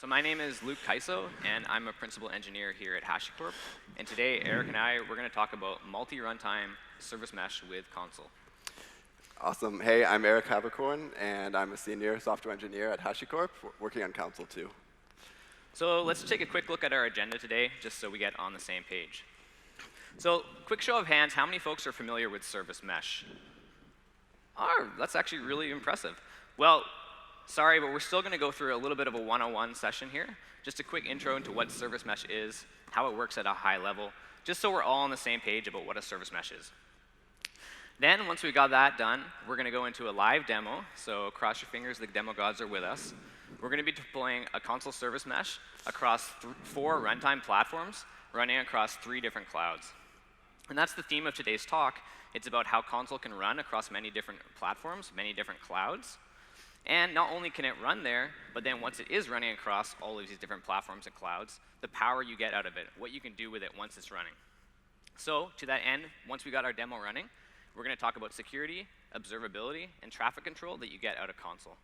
So my name is Luke Kysow, and I'm a principal engineer here at HashiCorp. And today, Eric and I, we're going to talk about multi-runtime service mesh with Consul. Awesome. Hey, I'm Eric Haberkorn, and I'm a senior software engineer at HashiCorp, working on Consul too. So let's take a quick look at our agenda today, just so we get on the same page. So quick show of hands, how many folks are familiar with service mesh? Oh, that's actually really impressive. Well, sorry, but we're still going to go through a little bit of a 101 session here. Just a quick intro into what service mesh is, how it works at a high level, just so we're all on the same page about what a service mesh is. Then, once we got that done, we're going to go into a live demo. So cross your fingers, the demo gods are with us. We're going to be deploying a Consul service mesh across 4 runtime platforms running across 3 different clouds. And that's the theme of today's talk. It's about how Consul can run across many different platforms, many different clouds. And not only can it run there, but then once it is running across all of these different platforms and clouds, the power you get out of it, what you can do with it once it's running. So to that end, once we got our demo running, we're going to talk about security, observability, and traffic control that you get out of Consul.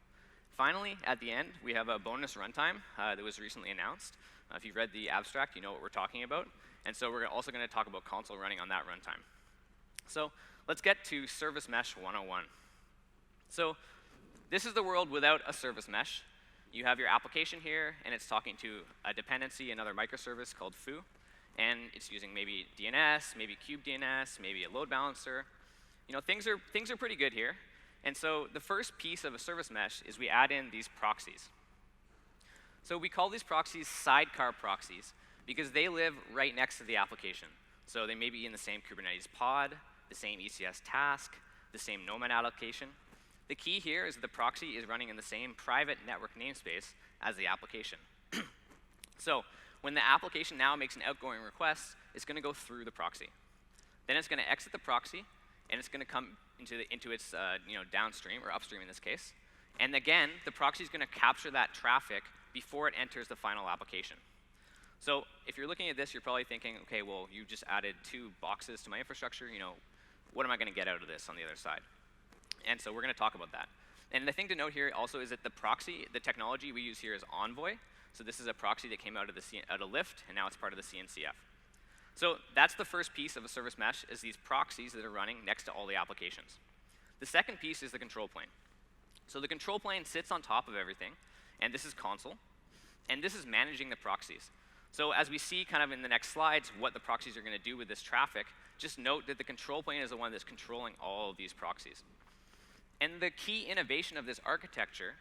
Finally, at the end, we have a bonus runtime that was recently announced. If you've read the abstract, you know what we're talking about. And so we're also going to talk about Consul running on that runtime. So let's get to Service Mesh 101. So this is the world without a service mesh. You have your application here, and it's talking to a dependency, another microservice called foo. And it's using maybe DNS, maybe kubedns, maybe a load balancer. You know, things are pretty good here. And so the first piece of a service mesh is we add in these proxies. So we call these proxies sidecar proxies because they live right next to the application. So they may be in the same Kubernetes pod, the same ECS task, the same Nomad allocation. The key here is that the proxy is running in the same private network namespace as the application. So when the application now makes an outgoing request, it's going to go through the proxy. Then it's going to exit the proxy, and it's going to come into its downstream, or upstream in this case. And again, the proxy is going to capture that traffic before it enters the final application. So if you're looking at this, you're probably thinking, OK, well, you just added 2 boxes to my infrastructure. You know, what am I going to get out of this on the other side? And so we're going to talk about that. And the thing to note here also is that the proxy, the technology we use here is Envoy. So this is a proxy that came out of Lyft, and now it's part of the CNCF. So that's the first piece of a service mesh, is these proxies that are running next to all the applications. The second piece is the control plane. So the control plane sits on top of everything, and this is Consul. And this is managing the proxies. So as we see kind of in the next slides what the proxies are going to do with this traffic, just note that the control plane is the one that's controlling all of these proxies. And the key innovation of this architecture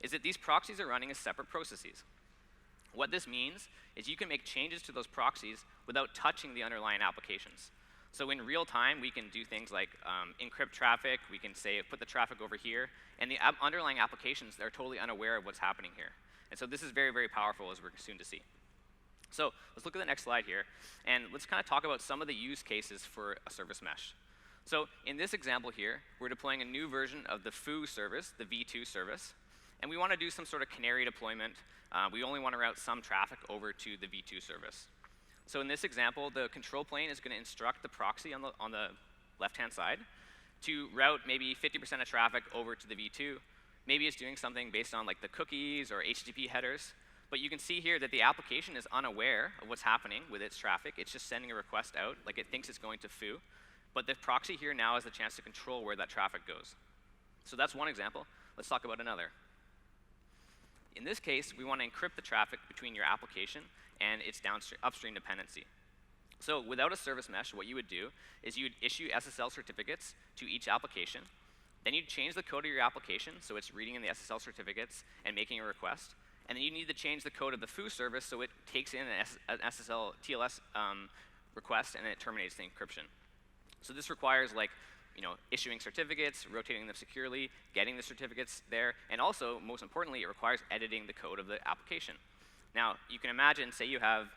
is that these proxies are running as separate processes. What this means is you can make changes to those proxies without touching the underlying applications. So in real time, we can do things like encrypt traffic. We can say, put the traffic over here. And the underlying applications, they're totally unaware of what's happening here. And so this is very, very powerful, as we're soon to see. So let's look at the next slide here. And let's kind of talk about some of the use cases for a service mesh. So in this example here, we're deploying a new version of the foo service, the v2 service. And we want to do some sort of canary deployment. We only want to route some traffic over to the v2 service. So in this example, the control plane is going to instruct the proxy on the left-hand side to route maybe 50% of traffic over to the v2. Maybe it's doing something based on like the cookies or HTTP headers. But you can see here that the application is unaware of what's happening with its traffic. It's just sending a request out, like it thinks it's going to foo. But the proxy here now has the chance to control where that traffic goes. So that's one example. Let's talk about another. In this case, we want to encrypt the traffic between your application and its upstream dependency. So without a service mesh, what you would do is you would issue SSL certificates to each application. Then you'd change the code of your application, so it's reading in the SSL certificates and making a request. And then you need to change the code of the foo service so it takes in an SSL TLS request and it terminates the encryption. So this requires issuing certificates, rotating them securely, getting the certificates there, and also, most importantly, it requires editing the code of the application. Now, you can imagine, say you have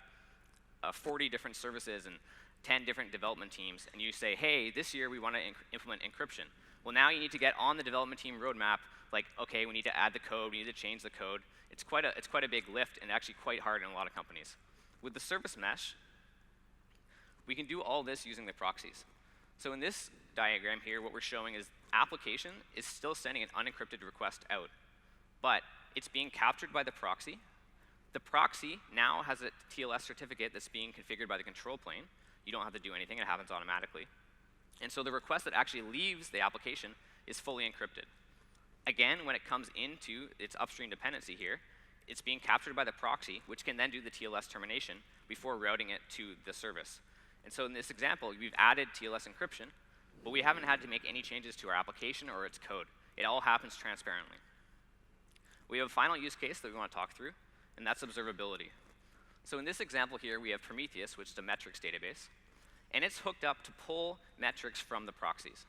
40 different services and 10 different development teams, and you say, hey, this year we want to implement encryption. Well, now you need to get on the development team roadmap, like, OK, we need to add the code, we need to change the code. It's quite a big lift and actually quite hard in a lot of companies. With the service mesh, we can do all this using the proxies. So in this diagram here, what we're showing is application is still sending an unencrypted request out. But it's being captured by the proxy. The proxy now has a TLS certificate that's being configured by the control plane. You don't have to do anything. It happens automatically. And so the request that actually leaves the application is fully encrypted. Again, when it comes into its upstream dependency here, it's being captured by the proxy, which can then do the TLS termination before routing it to the service. And so in this example, we've added TLS encryption, but we haven't had to make any changes to our application or its code. It all happens transparently. We have a final use case that we want to talk through, and that's observability. So in this example here, we have Prometheus, which is a metrics database, and it's hooked up to pull metrics from the proxies.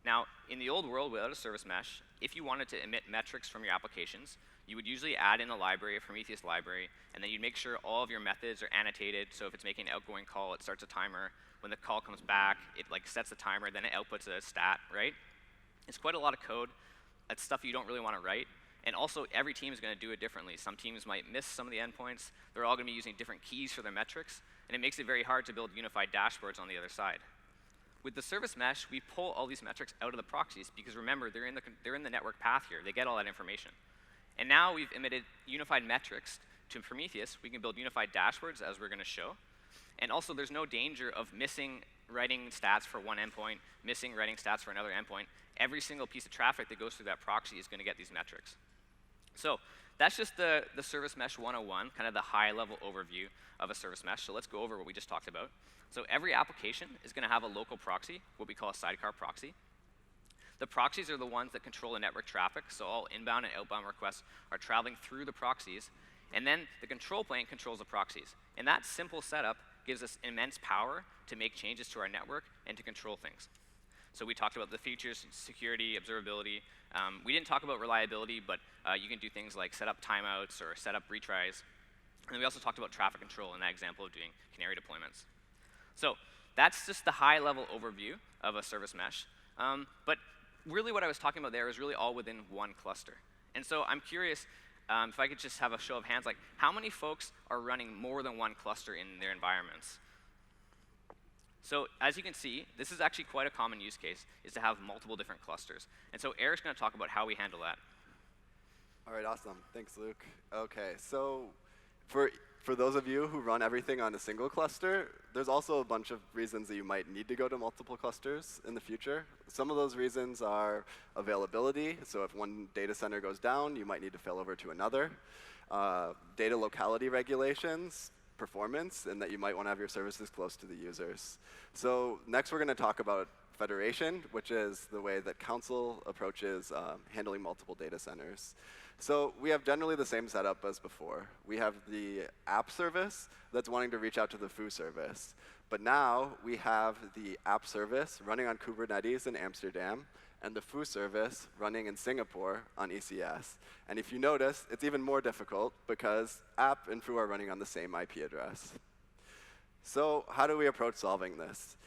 Now, in the old world without a service mesh, if you wanted to emit metrics from your applications, you would usually add in a library, a Prometheus library, and then you'd make sure all of your methods are annotated. So if it's making an outgoing call, it starts a timer. When the call comes back, it sets the timer, then it outputs a stat, right? It's quite a lot of code. It's stuff you don't really want to write. And also, every team is going to do it differently. Some teams might miss some of the endpoints. They're all going to be using different keys for their metrics, and it makes it very hard to build unified dashboards on the other side. With the service mesh, we pull all these metrics out of the proxies because remember, they're in the network path here. They get all that information. And now we've emitted unified metrics to Prometheus. We can build unified dashboards, as we're going to show. And also, there's no danger of missing writing stats for one endpoint, missing writing stats for another endpoint. Every single piece of traffic that goes through that proxy is going to get these metrics. So that's just the Service Mesh 101, kind of the high-level overview of a service mesh. So let's go over what we just talked about. So every application is going to have a local proxy, what we call a sidecar proxy. The proxies are the ones that control the network traffic, so all inbound and outbound requests are traveling through the proxies. And then the control plane controls the proxies. And that simple setup gives us immense power to make changes to our network and to control things. So we talked about the features, security, observability. We didn't talk about reliability, but you can do things like set up timeouts or set up retries. And then we also talked about traffic control in that example of doing canary deployments. So that's just the high-level overview of a service mesh. But really what I was talking about there is really all within one cluster. And so I'm curious if I could just have a show of hands, like how many folks are running more than one cluster in their environments? So as you can see, this is actually quite a common use case, is to have multiple different clusters. And so Eric's going to talk about how we handle that. All right, awesome. Thanks, Luke. OK, so for those of you who run everything on a single cluster, there's also a bunch of reasons that you might need to go to multiple clusters in the future. Some of those reasons are availability. So if one data center goes down, you might need to fail over to another. Data locality regulations, performance, and that you might want to have your services close to the users. So next we're going to talk about federation, which is the way that Consul approaches handling multiple data centers. So we have generally the same setup as before. We have the app service that's wanting to reach out to the foo service. But now we have the app service running on Kubernetes in Amsterdam and the foo service running in Singapore on ECS. And if you notice, it's even more difficult because app and foo are running on the same IP address. So how do we approach solving this?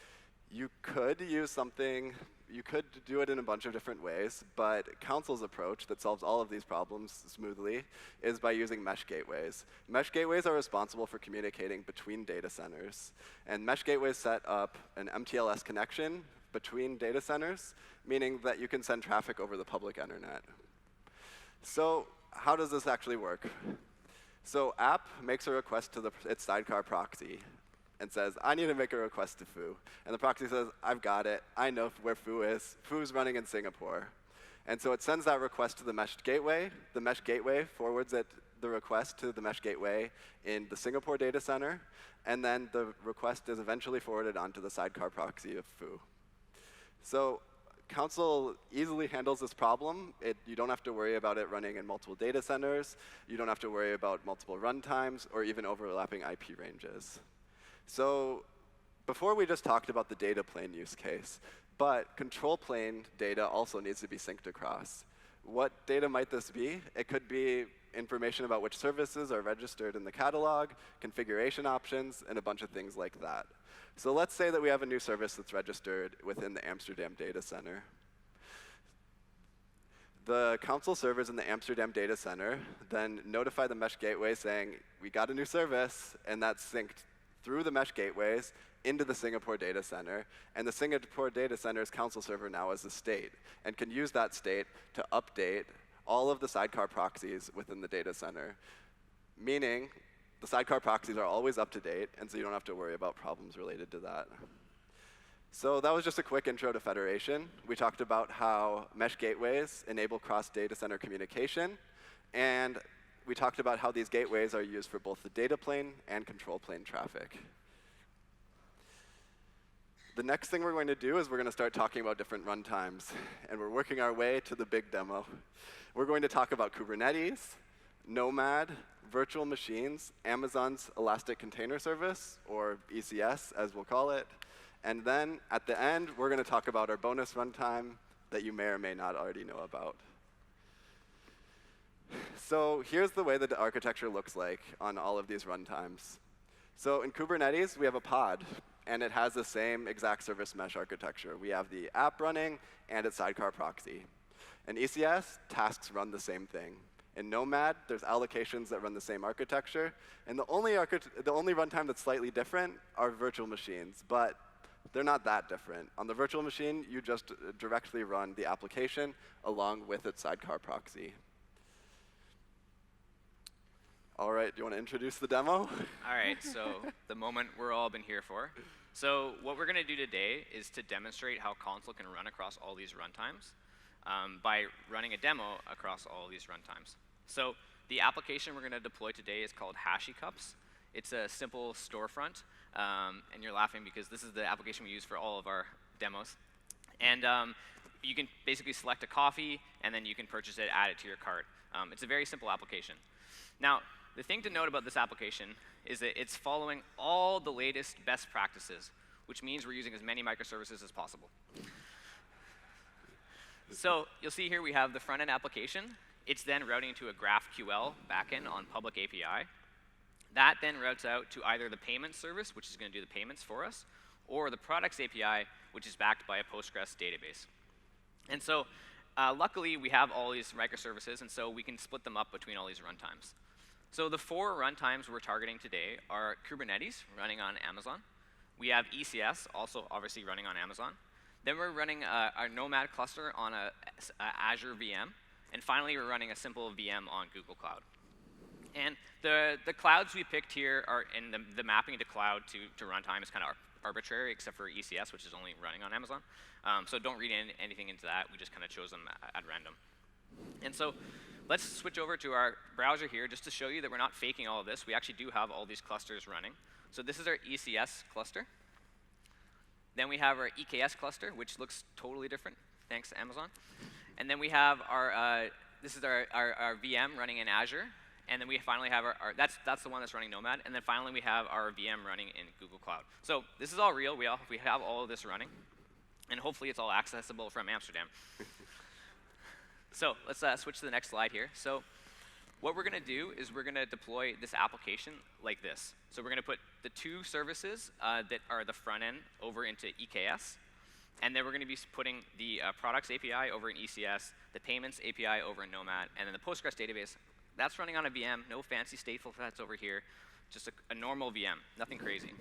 You could use something, you could do it in a bunch of different ways, but Consul's approach that solves all of these problems smoothly is by using mesh gateways. Mesh gateways are responsible for communicating between data centers. And mesh gateways set up an MTLS connection between data centers, meaning that you can send traffic over the public internet. So how does this actually work? So app makes a request to its sidecar proxy and says, I need to make a request to foo. And the proxy says, I've got it. I know where foo is. Foo's running in Singapore. And so it sends that request to the mesh gateway. The mesh gateway forwards the request to the mesh gateway in the Singapore data center. And then the request is eventually forwarded onto the sidecar proxy of foo. So Consul easily handles this problem. You don't have to worry about it running in multiple data centers. You don't have to worry about multiple runtimes or even overlapping IP ranges. So before we just talked about the data plane use case, but control plane data also needs to be synced across. What data might this be? It could be information about which services are registered in the catalog, configuration options, and a bunch of things like that. So let's say that we have a new service that's registered within the Amsterdam data center. The Consul servers in the Amsterdam data center then notify the mesh gateway saying, we got a new service, and that's synced through the mesh gateways into the Singapore data center. And the Singapore data center's Consul server now is the state and can use that state to update all of the sidecar proxies within the data center, meaning the sidecar proxies are always up to date, and so you don't have to worry about problems related to that. So that was just a quick intro to federation. We talked about how mesh gateways enable cross-data center communication, and we talked about how these gateways are used for both the data plane and control plane traffic. The next thing we're going to do is we're going to start talking about different runtimes, and we're working our way to the big demo. We're going to talk about Kubernetes, Nomad, virtual machines, Amazon's Elastic Container Service, or ECS as we'll call it, and then at the end, we're going to talk about our bonus runtime that you may or may not already know about. So here's the way that the architecture looks like on all of these runtimes. So in Kubernetes, we have a pod, and it has the same exact service mesh architecture. We have the app running and its sidecar proxy. In ECS, tasks run the same thing. In Nomad, there's allocations that run the same architecture. And the only runtime that's slightly different are virtual machines. But they're not that different. On the virtual machine, you just directly run the application along with its sidecar proxy. All right, do you want to introduce the demo? All right, so the moment we're all been here for. So what we're going to do today is to demonstrate how Consul can run across all these runtimes by running a demo across all these runtimes. So the application we're going to deploy today is called HashiCorp. It's a simple storefront, and you're laughing because this is the application we use for all of our demos. And you can basically select a coffee, and then you can purchase it, add it to your cart. It's a very simple application. Now, the thing to note about this application is that it's following all the latest best practices, which means we're using as many microservices as possible. So you'll see here we have the front-end application. It's then routing into a GraphQL backend on public API. That then routes out to either the payments service, which is going to do the payments for us, or the products API, which is backed by a Postgres database. And so luckily, we have all these microservices, and so we can split them up between all these runtimes. So the 4 runtimes we're targeting today are Kubernetes, running on Amazon. We have ECS, also obviously running on Amazon. Then we're running our Nomad cluster on a Azure VM. And finally, we're running a simple VM on Google Cloud. And the clouds we picked here are, and the mapping to cloud to runtime is kind of arbitrary, except for ECS, which is only running on Amazon. So don't read anything into that. We just kind of chose them at random. And so let's switch over to our browser here just to show you that we're not faking all of this. We actually do have all these clusters running. So this is our ECS cluster. Then we have our EKS cluster, which looks totally different, thanks to Amazon. And then we have our, this is our VM running in Azure. And then we finally have that's the one that's running Nomad. And then finally we have our VM running in Google Cloud. So this is all real. We have all of this running. And hopefully it's all accessible from Amsterdam. So let's switch to the next slide here. So what we're going to do is we're going to deploy this application like this. So we're going to put the 2 services that are the front end over into EKS. And then we're going to be putting the products API over in ECS, the payments API over in Nomad, and then the Postgres database. That's running on a VM, no fancy stateful sets over here, just a normal VM, nothing crazy.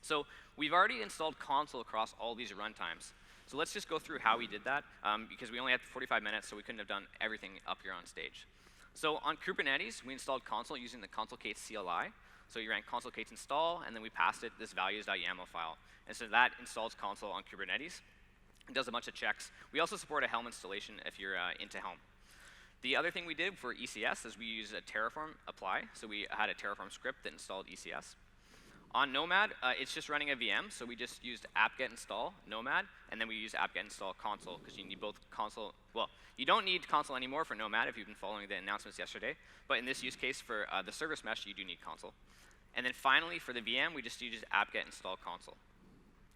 So we've already installed Consul across all these runtimes. So let's just go through how we did that, because we only had 45 minutes, so we couldn't have done everything up here on stage. So on Kubernetes, we installed Consul using the consul-k CLI. So you ran consul-k install, and then we passed it this values.yaml file. And so that installs Consul on Kubernetes. It does a bunch of checks. We also support a Helm installation if you're into Helm. The other thing we did for ECS is we used a Terraform apply. So we had a Terraform script that installed ECS. On Nomad, it's just running a VM, so we just used apt-get install Nomad, and then we use apt-get install Consul, because you need both Consul. Well, you don't need Consul anymore for Nomad if you've been following the announcements yesterday, but in this use case for the service mesh, you do need Consul. And then finally, for the VM, we just use apt-get install Consul.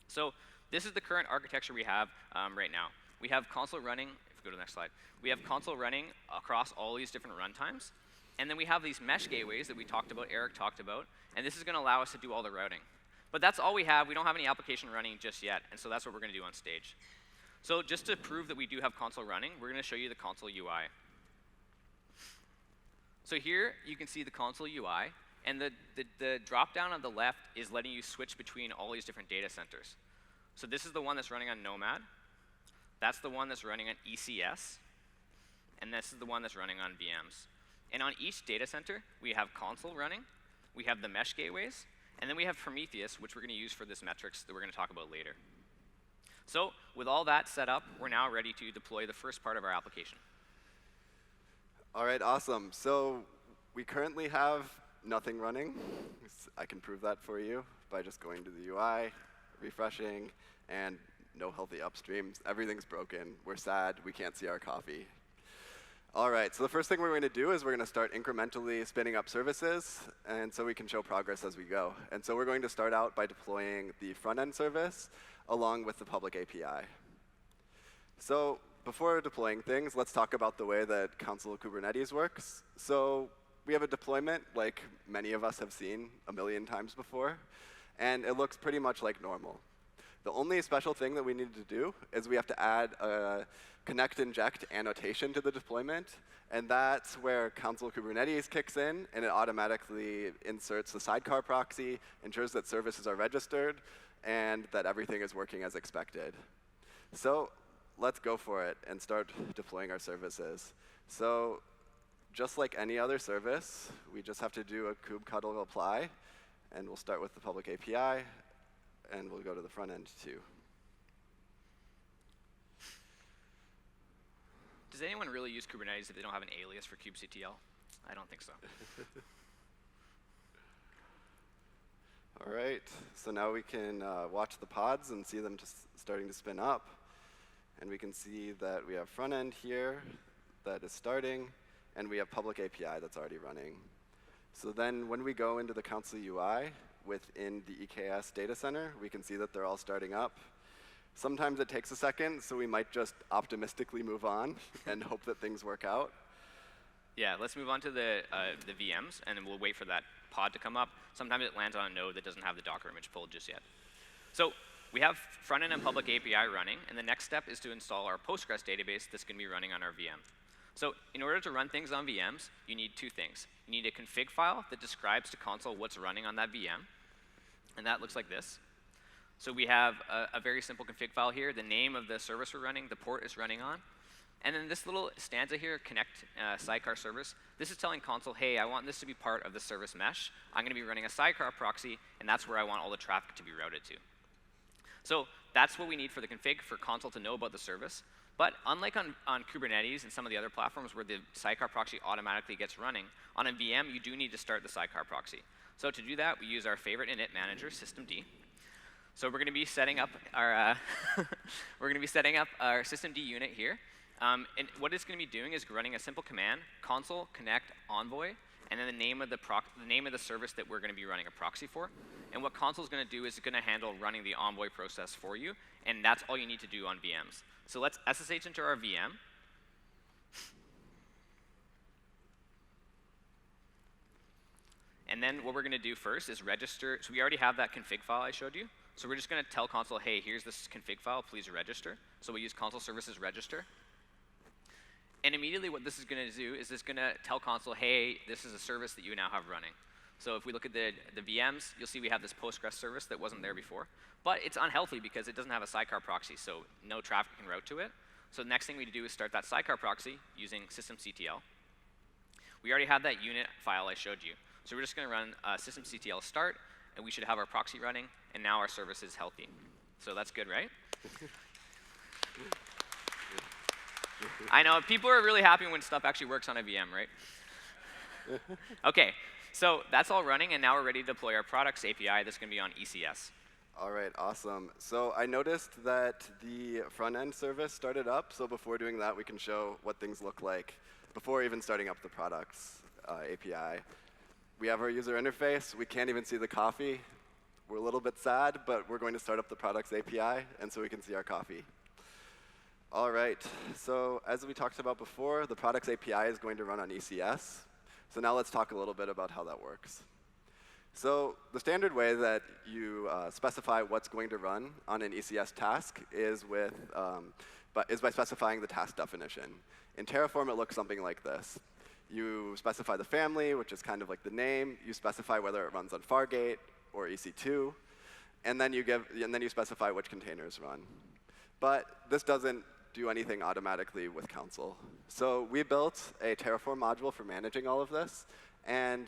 So this is the current architecture we have right now. We have Consul running, if we go to the next slide, we have Consul running across all these different runtimes. And then we have these mesh gateways that we talked about, Eric talked about, and this is going to allow us to do all the routing. But that's all we have. We don't have any application running just yet, and so that's what we're going to do on stage. So just to prove that we do have Consul running, we're going to show you the Consul UI. So here you can see the Consul UI, and the drop-down on the left is letting you switch between all these different data centers. So this is the one that's running on Nomad. That's the one that's running on ECS. And this is the one that's running on VMs. And on each data center, we have Consul running, we have the mesh gateways, and then we have Prometheus, which we're going to use for this metrics that we're going to talk about later. So with all that set up, we're now ready to deploy the first part of our application. All right, awesome. So we currently have nothing running. I can prove that for you by just going to the UI, refreshing, and no healthy upstreams. Everything's broken. We're sad. We can't see our coffee. All right, so the first thing we're going to do is we're going to start incrementally spinning up services, and so we can show progress as we go. And so we're going to start out by deploying the front-end service along with the public API. So before deploying things, let's talk about the way that Consul Kubernetes works. So we have a deployment like many of us have seen a million times before, and it looks pretty much like normal. The only special thing that we need to do is we have to add a connect inject annotation to the deployment, and that's where Consul Kubernetes kicks in, and it automatically inserts the sidecar proxy, ensures that services are registered, and that everything is working as expected. So let's go for it and start deploying our services. So just like any other service, we just have to do a kubectl apply, and we'll start with the public API, and we'll go to the front end too. Does anyone really use Kubernetes if they don't have an alias for kubectl? I don't think so. All right, so now we can watch the pods and see them just starting to spin up. And we can see that we have front end here that is starting, and we have public API that's already running. So then when we go into the Consul UI within the EKS data center, we can see that they're all starting up. Sometimes it takes a second, so we might just optimistically move on and hope that things work out. Yeah, let's move on to the VMs, and then we'll wait for that pod to come up. Sometimes it lands on a node that doesn't have the Docker image pulled just yet. So we have front-end and public API running, and the next step is to install our Postgres database that's going to be running on our VM. So in order to run things on VMs, you need two things. You need a config file that describes to Consul what's running on that VM, and that looks like this. So we have a very simple config file here, the name of the service we're running, the port it's running on. And then this little stanza here, connect sidecar service, this is telling Consul, hey, I want this to be part of the service mesh. I'm going to be running a sidecar proxy, and that's where I want all the traffic to be routed to. So that's what we need for the config for Consul to know about the service. But unlike on Kubernetes and some of the other platforms where the sidecar proxy automatically gets running, on a VM, you do need to start the sidecar proxy. So to do that, we use our favorite init manager, systemd. So we're going to be setting up our systemd unit here. And what it's going to be doing is running a simple command, consul connect envoy, and then the name of the service that we're going to be running a proxy for. And what Consul is going to do is it's going to handle running the envoy process for you, and that's all you need to do on VMs. So let's SSH into our VM. And then what we're going to do first is register. So we already have that config file I showed you. So we're just going to tell Consul, hey, here's this config file, please register. So we use Consul services register. And immediately what this is going to do is it's going to tell Consul, hey, this is a service that you now have running. So if we look at the VMs, you'll see we have this Postgres service that wasn't there before. But it's unhealthy because it doesn't have a sidecar proxy, so no traffic can route to it. So the next thing we need to do is start that sidecar proxy using systemctl. We already have that unit file I showed you. So we're just going to run systemctl start, and we should have our proxy running, and now our service is healthy. So that's good, right? I know, people are really happy when stuff actually works on a VM, right? OK, so that's all running, and now we're ready to deploy our products API that's going to be on ECS. All right, awesome. So I noticed that the front-end service started up. So before doing that, we can show what things look like before even starting up the products API. We have our user interface. We can't even see the coffee. We're a little bit sad, but we're going to start up the products API, and so we can see our coffee. All right, so as we talked about before, the products API is going to run on ECS. So now let's talk a little bit about how that works. So the standard way that you specify what's going to run on an ECS task is by specifying the task definition. In Terraform, it looks something like this. You specify the family, which is kind of like the name. You specify whether it runs on Fargate or EC2, and then you specify which containers run. But this doesn't do anything automatically with Consul. So we built a Terraform module for managing all of this. And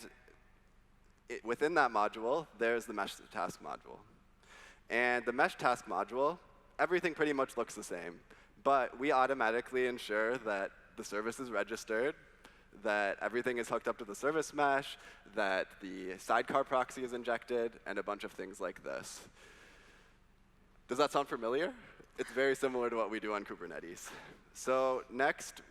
within that module, there's the mesh task module. And the mesh task module, everything pretty much looks the same. But we automatically ensure that the service is registered, that everything is hooked up to the service mesh, that the sidecar proxy is injected, and a bunch of things like this. Does that sound familiar? It's very similar to what we do on Kubernetes. So next,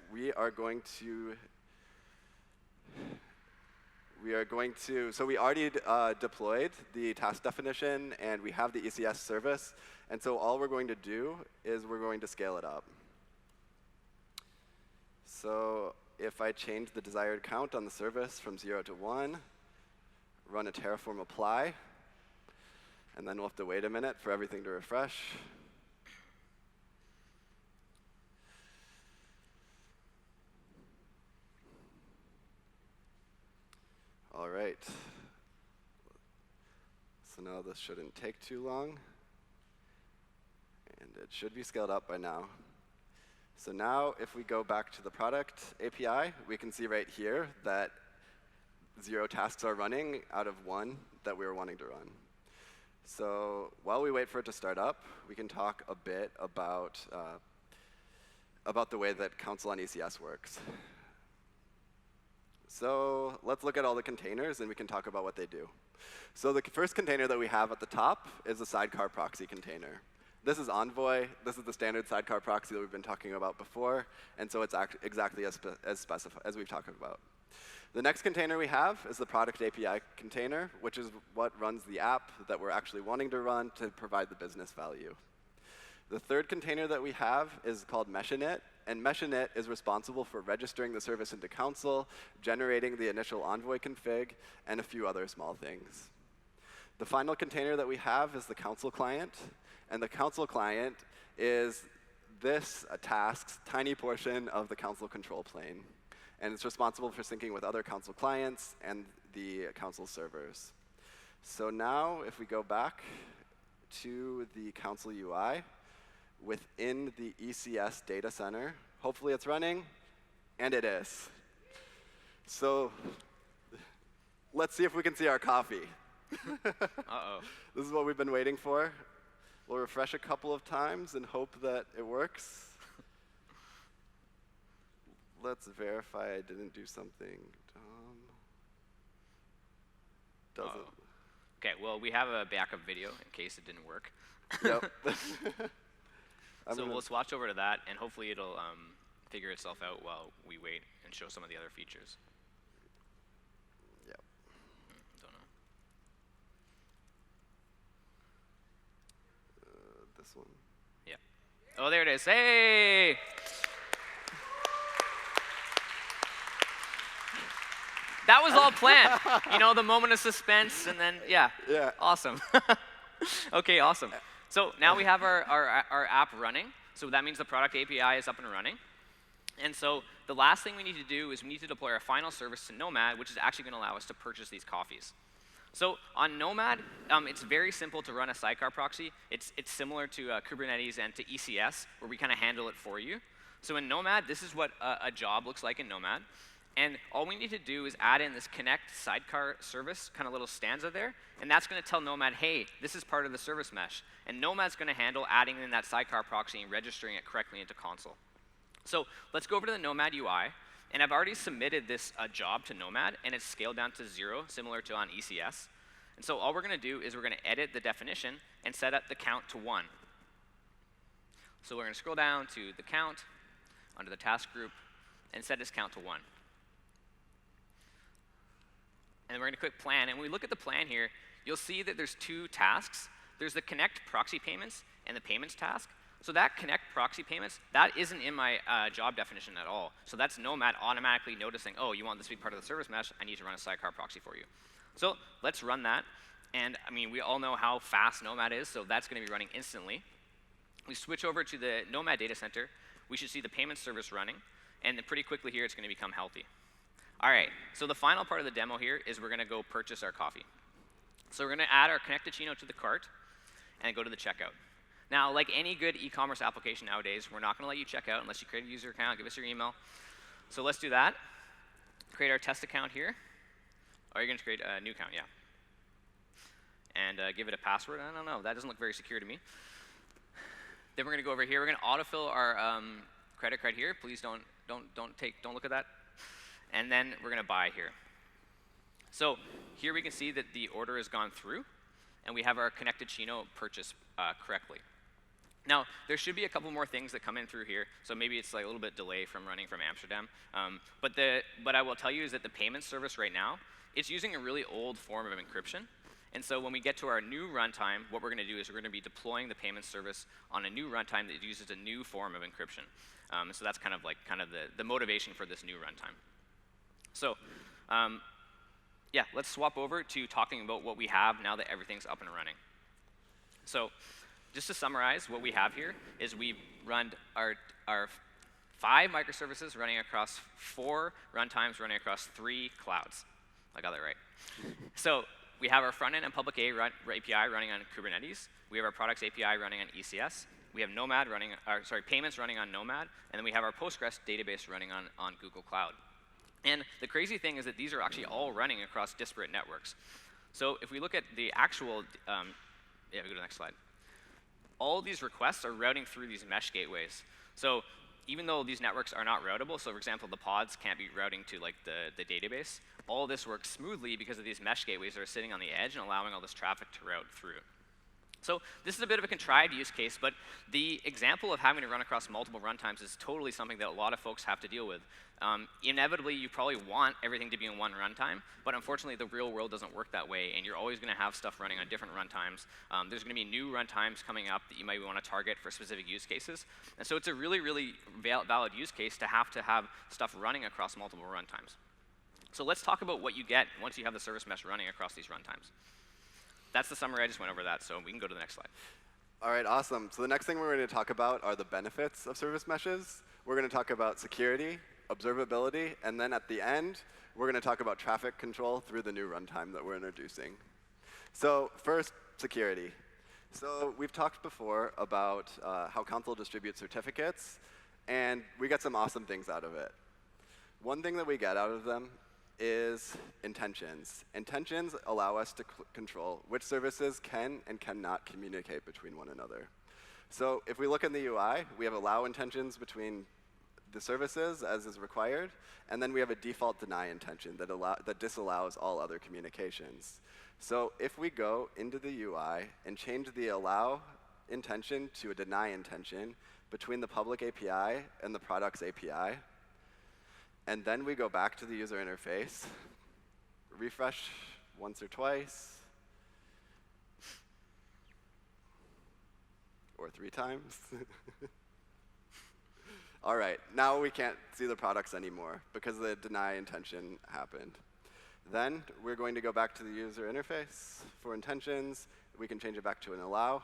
so we already deployed the task definition, and we have the ECS service. And so all we're going to do is we're going to scale it up. So if I change the desired count on the service from 0 to 1, run a Terraform apply, and then we'll have to wait a minute for everything to refresh. All right. So now this shouldn't take too long. And it should be scaled up by now. So now if we go back to the product API, we can see right here that 0 tasks are running out of 1 that we were wanting to run. So while we wait for it to start up, we can talk a bit about the way that Consul on ECS works. So let's look at all the containers, and we can talk about what they do. So the first container that we have at the top is a sidecar proxy container. This is Envoy. This is the standard sidecar proxy that we've been talking about before, and so it's exactly as we've talked about. The next container we have is the product API container, which is what runs the app that we're actually wanting to run to provide the business value. The third container that we have is called Mesh-init, and Mesh-init is responsible for registering the service into Consul, generating the initial Envoy config, and a few other small things. The final container that we have is the Consul client, and the Consul client is this task's tiny portion of the Consul control plane. And it's responsible for syncing with other Consul clients and the Consul servers. So now if we go back to the Consul UI, within the ECS data center, hopefully it's running, and it is. So let's see if we can see our coffee. Uh-oh. This is what we've been waiting for. We'll refresh a couple of times and hope that it works. Let's verify I didn't do something dumb. Doesn't. OK, well, we have a backup video in case it didn't work. Yep. So we'll swatch over to that, and hopefully it'll figure itself out while we wait and show some of the other features. Yep. Don't know. This one. Yeah. Oh, there it is. Hey! That was all planned. You know, the moment of suspense, and then, yeah. Yeah. Awesome. OK, awesome. So now we have our app running. So that means the product API is up and running. And so the last thing we need to do is we need to deploy our final service to Nomad, which is actually going to allow us to purchase these coffees. So on Nomad, it's very simple to run a sidecar proxy. It's similar to Kubernetes and to ECS, where we kind of handle it for you. So in Nomad, this is what a job looks like in Nomad. And all we need to do is add in this connect sidecar service, kind of little stanza there. And that's going to tell Nomad, hey, this is part of the service mesh. And Nomad's going to handle adding in that sidecar proxy and registering it correctly into Consul. So let's go over to the Nomad UI. And I've already submitted this job to Nomad, and it's scaled down to 0, similar to on ECS. And so all we're going to do is we're going to edit the definition and set up the count to 1. So we're going to scroll down to the count, under the task group, and set this count to 1. And we're going to click plan. And when we look at the plan here, you'll see that there's 2 tasks. There's the connect proxy payments and the payments task. So that connect proxy payments, that isn't in my job definition at all. So that's Nomad automatically noticing, oh, you want this to be part of the service mesh. I need to run a sidecar proxy for you. So let's run that. And I mean, we all know how fast Nomad is, so that's going to be running instantly. We switch over to the Nomad data center. We should see the payment service running. And then pretty quickly here, it's going to become healthy. All right, so the final part of the demo here is we're going to go purchase our coffee. So we're going to add our connected Chino to the cart and go to the checkout. Now, like any good e-commerce application nowadays, we're not going to let you check out unless you create a user account, give us your email. So let's do that. Create our test account here. Oh, you're going to create a new account, yeah. And give it a password. I don't know. That doesn't look very secure to me. Then we're going to go over here. We're going to autofill our credit card here. Please don't look at that. And then we're going to buy here. So here we can see that the order has gone through, and we have our connected Chino purchase correctly. Now, there should be a couple more things that come in through here, so maybe it's like a little bit delay from running from Amsterdam. But I will tell you is that the payment service right now, it's using a really old form of encryption. And so when we get to our new runtime, what we're going to do is we're going to be deploying the payment service on a new runtime that uses a new form of encryption. So that's kind of the motivation for this new runtime. So yeah, let's swap over to talking about what we have now that everything's up and running. So just to summarize, what we have here is we've run our 5 microservices running across 4 runtimes running across 3 clouds. I got that right. So we have our front-end and public API running on Kubernetes. We have our products API running on ECS. We have Nomad running, payments running on Nomad, and then we have our Postgres database running on Google Cloud. And the crazy thing is that these are actually all running across disparate networks. So if we look at the actual, yeah, we go to the next slide. All of these requests are routing through these mesh gateways. So even though these networks are not routable, so for example, the pods can't be routing to like the database, all this works smoothly because of these mesh gateways that are sitting on the edge and allowing all this traffic to route through. So this is a bit of a contrived use case, but the example of having to run across multiple runtimes is totally something that a lot of folks have to deal with. Inevitably, you probably want everything to be in one runtime, but unfortunately, the real world doesn't work that way, and you're always going to have stuff running on different runtimes. There's going to be new runtimes coming up that you might want to target for specific use cases. And so it's a really, really valid use case to have stuff running across multiple runtimes. So let's talk about what you get once you have the service mesh running across these runtimes. That's the summary. I just went over that, so we can go to the next slide. All right, awesome. So the next thing we're going to talk about are the benefits of service meshes. We're going to talk about security, observability, and then at the end, we're going to talk about traffic control through the new runtime that we're introducing. So first, security. So we've talked before about how Consul distributes certificates, and we get some awesome things out of it. One thing that we get out of them is intentions. Intentions allow us to control which services can and cannot communicate between one another. So if we look in the UI, we have allow intentions between the services as is required, and then we have a default deny intention that disallows all other communications. So if we go into the UI and change the allow intention to a deny intention between the public API and the products API, and then we go back to the user interface, refresh once or twice, or 3 times. All right, now we can't see the products anymore because the deny intention happened. Then we're going to go back to the user interface for intentions. We can change it back to an allow.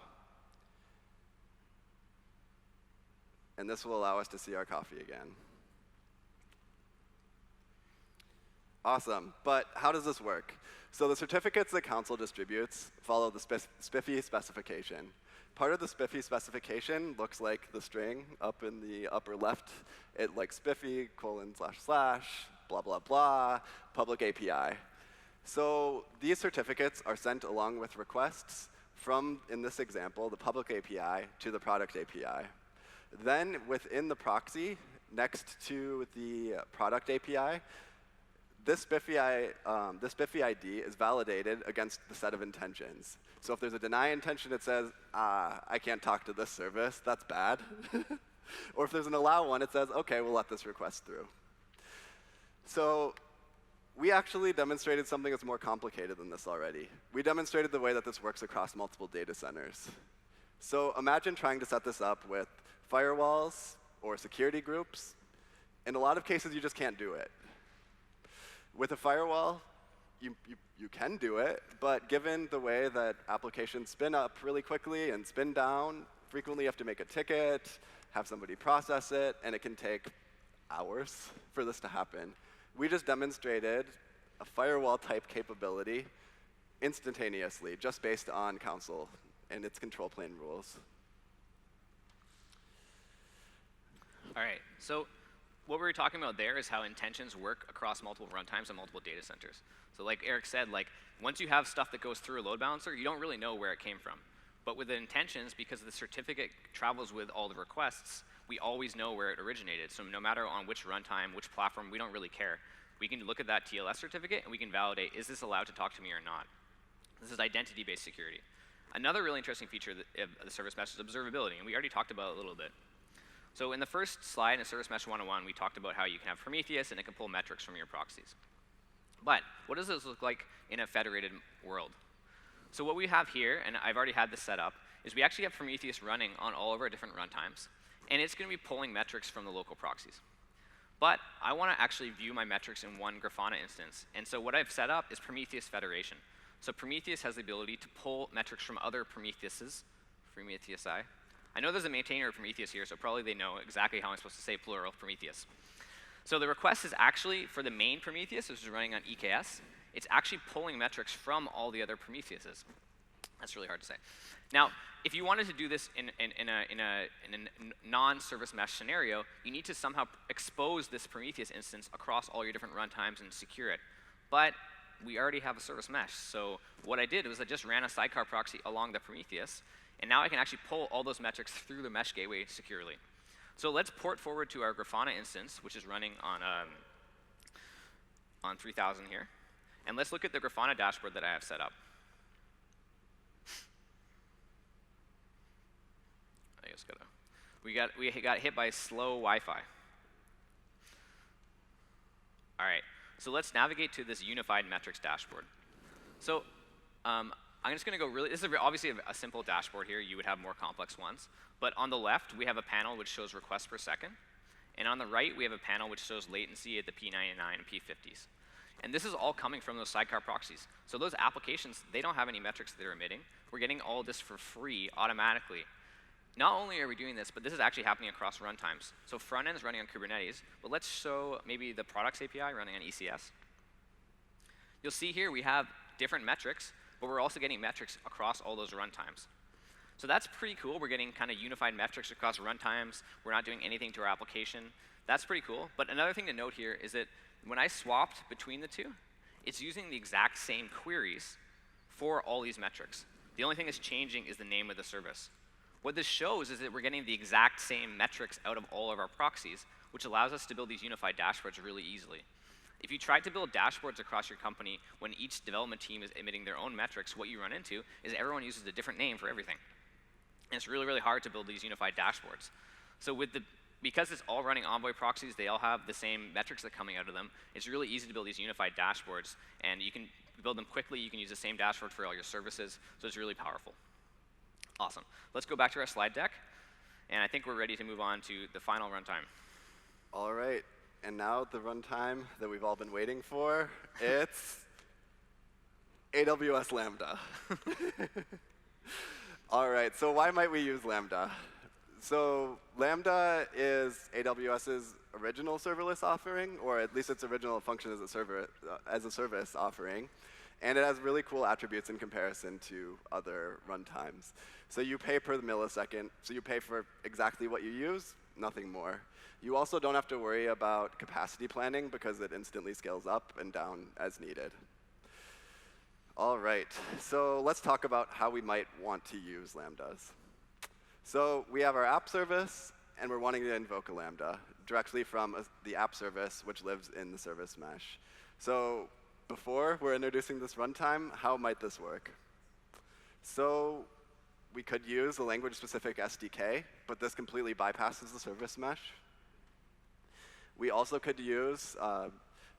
And this will allow us to see our coffee again. Awesome, but how does this work? So the certificates that Consul distributes follow the SPIFFE specification. Part of the SPIFFE specification looks like the string up in the upper left. It like SPIFFE : blah, blah, blah, public API. So these certificates are sent along with requests from, in this example, the public API to the product API. Then within the proxy, next to the product API, this SPIFFE ID is validated against the set of intentions. So if there's a deny intention, it says, I can't talk to this service. That's bad. Or if there's an allow one, it says, OK, we'll let this request through. So we actually demonstrated something that's more complicated than this already. We demonstrated the way that this works across multiple data centers. So imagine trying to set this up with firewalls or security groups. In a lot of cases, you just can't do it. With a firewall, you can do it, but given the way that applications spin up really quickly and spin down, frequently you have to make a ticket, have somebody process it, and it can take hours for this to happen. We just demonstrated a firewall-type capability instantaneously, just based on Consul and its control plane rules. All right. So what we were talking about there is how intentions work across multiple runtimes and multiple data centers. So like Eric said, like once you have stuff that goes through a load balancer, you don't really know where it came from. But with the intentions, because the certificate travels with all the requests, we always know where it originated. So no matter on which runtime, which platform, we don't really care. We can look at that TLS certificate and we can validate, is this allowed to talk to me or not? This is identity-based security. Another really interesting feature of the service mesh is observability, and we already talked about it a little bit. So in the first slide in Service Mesh 101, we talked about how you can have Prometheus and it can pull metrics from your proxies. But what does this look like in a federated world? So what we have here, and I've already had this set up, is we actually have Prometheus running on all of our different runtimes, and it's going to be pulling metrics from the local proxies. But I want to actually view my metrics in one Grafana instance, and so what I've set up is Prometheus Federation. So Prometheus has the ability to pull metrics from other Prometheuses, Prometheus-I. I know there's a maintainer of Prometheus here, so probably they know exactly how I'm supposed to say plural Prometheus. So the request is actually for the main Prometheus, which is running on EKS. It's actually pulling metrics from all the other Prometheuses. That's really hard to say. Now, if you wanted to do this in a non-service mesh scenario, you need to somehow expose this Prometheus instance across all your different runtimes and secure it. But we already have a service mesh. So what I did was I just ran a sidecar proxy along the Prometheus, and now I can actually pull all those metrics through the mesh gateway securely. So let's port forward to our Grafana instance, which is running on 3000 here. And let's look at the Grafana dashboard that I have set up. We got hit by slow Wi-Fi. All right, so let's navigate to this unified metrics dashboard. So I'm just going to go really, this is obviously a simple dashboard here. You would have more complex ones. But on the left, we have a panel which shows requests per second. And on the right, we have a panel which shows latency at the P99 and P50s. And this is all coming from those sidecar proxies. So those applications, they don't have any metrics that they're emitting. We're getting all this for free automatically. Not only are we doing this, but this is actually happening across runtimes. So front end is running on Kubernetes, but let's show maybe the products API running on ECS. You'll see here we have different metrics, but we're also getting metrics across all those runtimes. So that's pretty cool. We're getting kind of unified metrics across runtimes. We're not doing anything to our application. That's pretty cool. But another thing to note here is that when I swapped between the two, it's using the exact same queries for all these metrics. The only thing that's changing is the name of the service. What this shows is that we're getting the exact same metrics out of all of our proxies, which allows us to build these unified dashboards really easily. If you try to build dashboards across your company when each development team is emitting their own metrics, what you run into is everyone uses a different name for everything. And it's really, really hard to build these unified dashboards. So because it's all running Envoy proxies, they all have the same metrics that are coming out of them, it's really easy to build these unified dashboards. And you can build them quickly. You can use the same dashboard for all your services. So it's really powerful. Awesome. Let's go back to our slide deck. And I think we're ready to move on to the final runtime. All right. And now the runtime that we've all been waiting for, it's AWS Lambda. All right. So why might we use Lambda? So Lambda is AWS's original serverless offering, or at least its original function as a service offering. And it has really cool attributes in comparison to other runtimes. So you pay per millisecond. So you pay for exactly what you use, nothing more. You also don't have to worry about capacity planning because it instantly scales up and down as needed. All right, so let's talk about how we might want to use Lambdas. So we have our app service, and we're wanting to invoke a Lambda directly from the app service, which lives in the service mesh. So before we're introducing this runtime, how might this work? So we could use a language-specific SDK, but this completely bypasses the service mesh. We also could use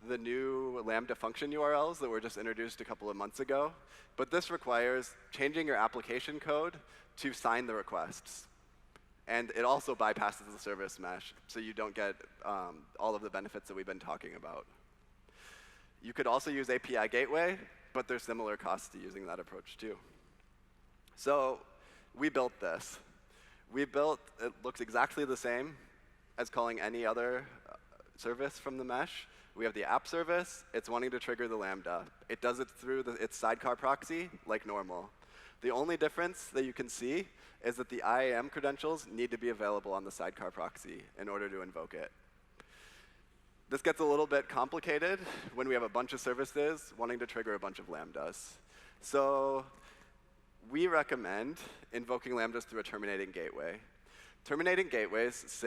the new Lambda function URLs that were just introduced a couple of months ago. But this requires changing your application code to sign the requests. And it also bypasses the service mesh, so you don't get all of the benefits that we've been talking about. You could also use API Gateway, but there's similar costs to using that approach too. So we built this. It looks exactly the same as calling any other service from the mesh. We have the app service. It's wanting to trigger the Lambda. It does it through its sidecar proxy like normal. The only difference that you can see is that the IAM credentials need to be available on the sidecar proxy in order to invoke it. This gets a little bit complicated when we have a bunch of services wanting to trigger a bunch of Lambdas. So we recommend invoking Lambdas through a terminating gateway. Terminating gateways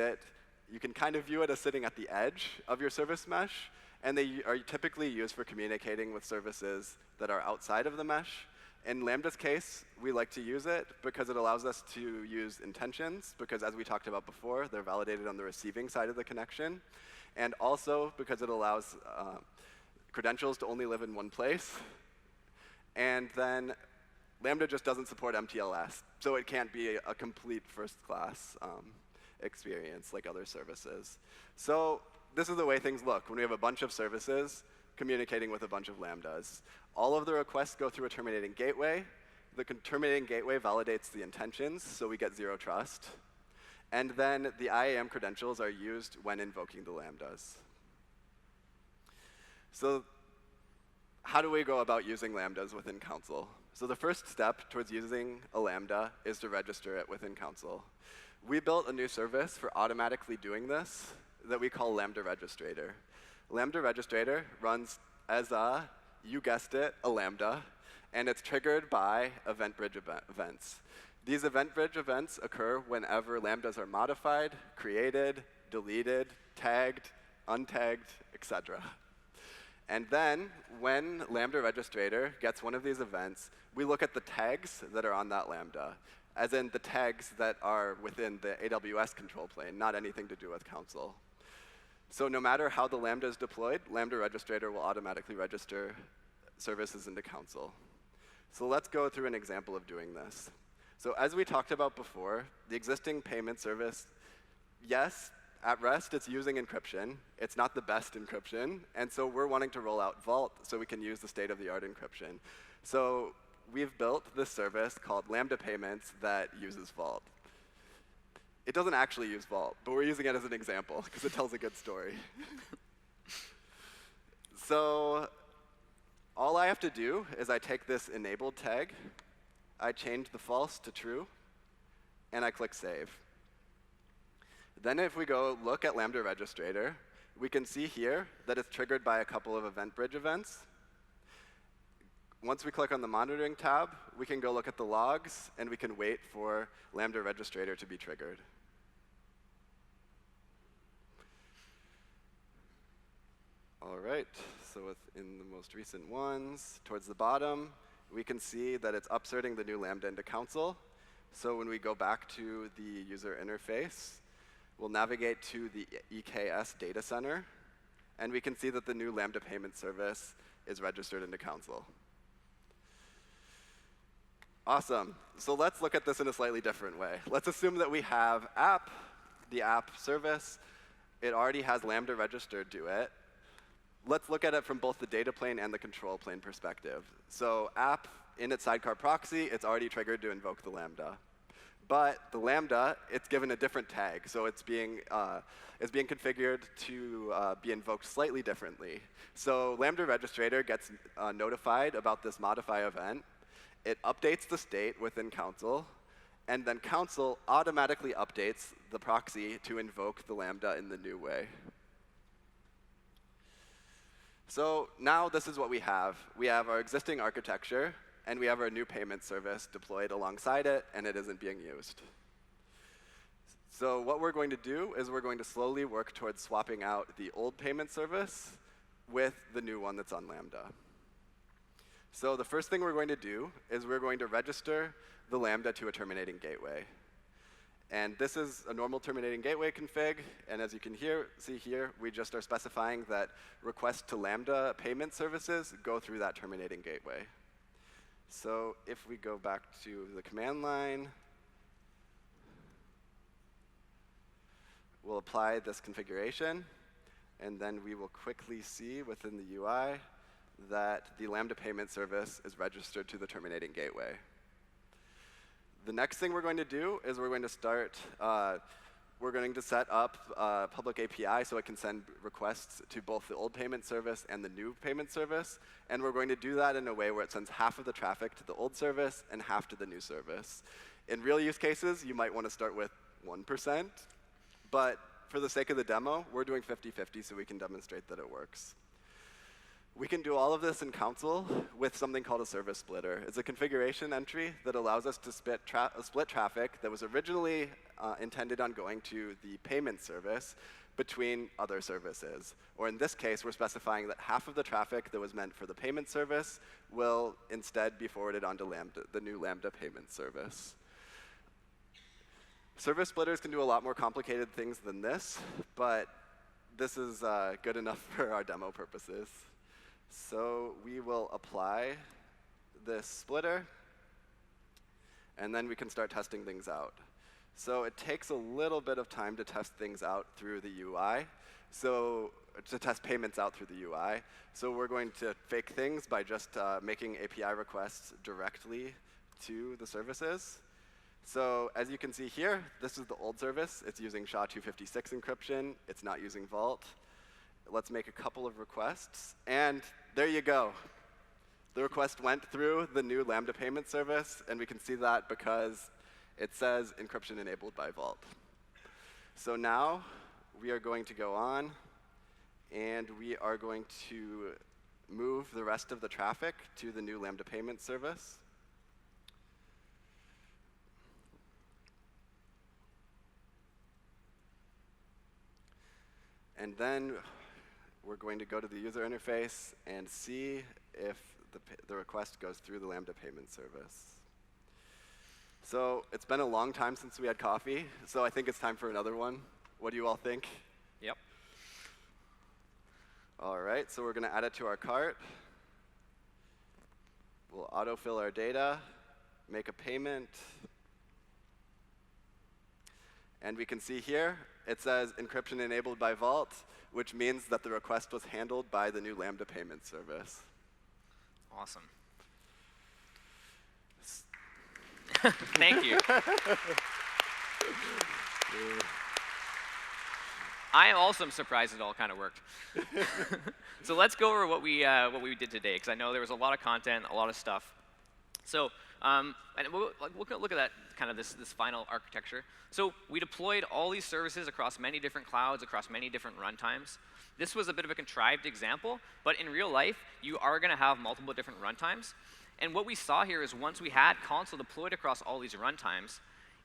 you can kind of view it as sitting at the edge of your service mesh, and they are typically used for communicating with services that are outside of the mesh. In Lambda's case, we like to use it because it allows us to use intentions, because as we talked about before, they're validated on the receiving side of the connection, and also because it allows credentials to only live in one place. And then Lambda just doesn't support MTLS, so it can't be a complete first-class experience like other services. So this is the way things look when we have a bunch of services communicating with a bunch of Lambdas. All of the requests go through a terminating gateway. The terminating gateway validates the intentions, so we get zero trust. And then the IAM credentials are used when invoking the Lambdas. So how do we go about using Lambdas within Consul? So the first step towards using a Lambda is to register it within Consul. We built a new service for automatically doing this that we call Lambda Registrator. Lambda Registrator runs as you guessed it, a Lambda, and it's triggered by event bridge events. These event bridge events occur whenever Lambdas are modified, created, deleted, tagged, untagged, etc. And then, when Lambda Registrator gets one of these events, we look at the tags that are on that Lambda, as in the tags that are within the AWS control plane, not anything to do with Consul. So no matter how the Lambda is deployed, Lambda Registrator will automatically register services into Consul. So let's go through an example of doing this. So as we talked about before, the existing payment service, yes, at rest, it's using encryption. It's not the best encryption. And so we're wanting to roll out Vault so we can use the state-of-the-art encryption. So we've built this service called Lambda Payments that uses Vault. It doesn't actually use Vault, but we're using it as an example because it tells a good story. So all I have to do is I take this enabled tag, I change the false to true, and I click Save. Then if we go look at Lambda Registrator, we can see here that it's triggered by a couple of event bridge events. Once we click on the monitoring tab, we can go look at the logs, and we can wait for Lambda Registrator to be triggered. All right, so within the most recent ones, towards the bottom, we can see that it's upserting the new Lambda into Consul. So when we go back to the user interface, we'll navigate to the EKS data center, and we can see that the new Lambda payment service is registered into Consul. Awesome. So let's look at this in a slightly different way. Let's assume that we have app, the app service. It already has Lambda registered to it. Let's look at it from both the data plane and the control plane perspective. So app, in its sidecar proxy, it's already triggered to invoke the Lambda. But the Lambda, it's given a different tag. So it's being configured to be invoked slightly differently. So Lambda Registrator gets notified about this modify event. It updates the state within Consul. And then Consul automatically updates the proxy to invoke the Lambda in the new way. So now this is what we have. We have our existing architecture, and we have our new payment service deployed alongside it, and it isn't being used. So what we're going to do is we're going to slowly work towards swapping out the old payment service with the new one that's on Lambda. So the first thing we're going to do is we're going to register the Lambda to a terminating gateway. And this is a normal terminating gateway config. And as you can see here, we just are specifying that requests to Lambda payment services go through that terminating gateway. So if we go back to the command line, we'll apply this configuration. And then we will quickly see within the UI that the Lambda payment service is registered to the terminating gateway. The next thing we're going to do is we're going to start we're going to set up a public API so it can send requests to both the old payment service and the new payment service. And we're going to do that in a way where it sends half of the traffic to the old service and half to the new service. In real use cases, you might want to start with 1%. But for the sake of the demo, we're doing 50-50 so we can demonstrate that it works. We can do all of this in Consul with something called a service splitter. It's a configuration entry that allows us to split traffic that was originally intended on going to the payment service between other services. Or in this case, we're specifying that half of the traffic that was meant for the payment service will instead be forwarded onto Lambda, the new Lambda payment service. Service splitters can do a lot more complicated things than this, but this is good enough for our demo purposes. So we will apply this splitter, and then we can start testing things out. So it takes a little bit of time to test things out through the UI, so to test payments out through the UI. So we're going to fake things by just making API requests directly to the services. So as you can see here, this is the old service. It's using SHA-256 encryption. It's not using Vault. Let's make a couple of requests, and there you go. The request went through the new Lambda payment service, and we can see that because it says encryption enabled by Vault. So now we are going to go on, and we are going to move the rest of the traffic to the new Lambda payment service. And then we're going to go to the user interface and see if the request goes through the Lambda payment service. So it's been a long time since we had coffee, so I think it's time for another one. What do you all think? Yep. All right, so we're going to add it to our cart. We'll autofill our data, make a payment. And we can see here, it says encryption enabled by Vault, which means that the request was handled by the new Lambda payment service. Awesome. Thank you. I also am surprised it all kind of worked. So let's go over what we did today, because I know there was a lot of content, a lot of stuff. So and we'll look at that kind of this final architecture. So we deployed all these services across many different clouds, across many different runtimes. This was a bit of a contrived example, but in real life, you are going to have multiple different runtimes. And what we saw here is once we had Consul deployed across all these runtimes,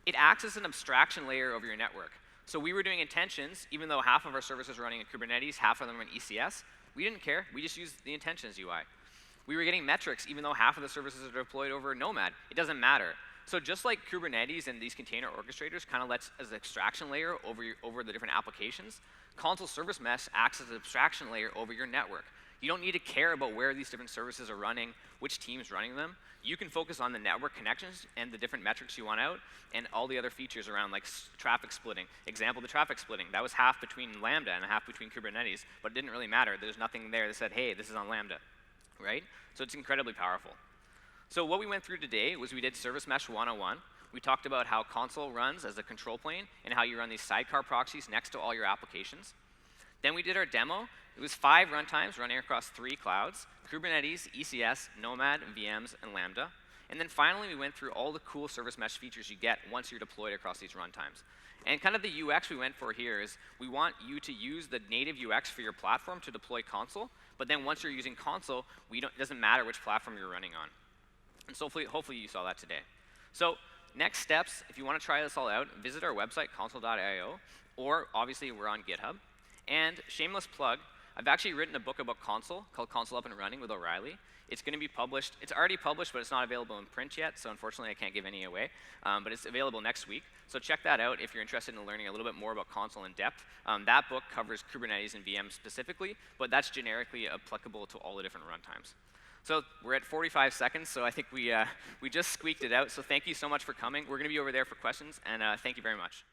it acts as an abstraction layer over your network. So we were doing intentions, even though half of our services were running in Kubernetes, half of them were in ECS. We didn't care. We just used the intentions UI. We were getting metrics, even though half of the services are deployed over Nomad. It doesn't matter. So just like Kubernetes and these container orchestrators kind of lets as an abstraction layer over the different applications, Consul Service Mesh acts as an abstraction layer over your network. You don't need to care about where these different services are running, which team's running them. You can focus on the network connections and the different metrics you want out, and all the other features around like traffic splitting. Example, the traffic splitting. That was half between Lambda and half between Kubernetes, but it didn't really matter. There's nothing there that said, hey, this is on Lambda, right? So it's incredibly powerful. So what we went through today was we did Service Mesh 101. We talked about how Consul runs as a control plane and how you run these sidecar proxies next to all your applications. Then we did our demo. It was 5 runtimes running across 3 clouds: Kubernetes, ECS, Nomad, VMs, and Lambda. And then finally, we went through all the cool service mesh features you get once you're deployed across these runtimes. And kind of the UX we went for here is we want you to use the native UX for your platform to deploy Consul, but then once you're using Consul, it doesn't matter which platform you're running on. And so hopefully you saw that today. So next steps, if you want to try this all out, visit our website, consul.io, or obviously we're on GitHub. And shameless plug, I've actually written a book about Consul called Consul Up and Running with O'Reilly. It's going to be published. It's already published, but it's not available in print yet, so unfortunately I can't give any away. But it's available next week. So check that out if you're interested in learning a little bit more about Consul in depth. That book covers Kubernetes and VMs specifically, but that's generically applicable to all the different runtimes. So we're at 45 seconds, so I think we just squeaked it out. So thank you so much for coming. We're going to be over there for questions, and thank you very much.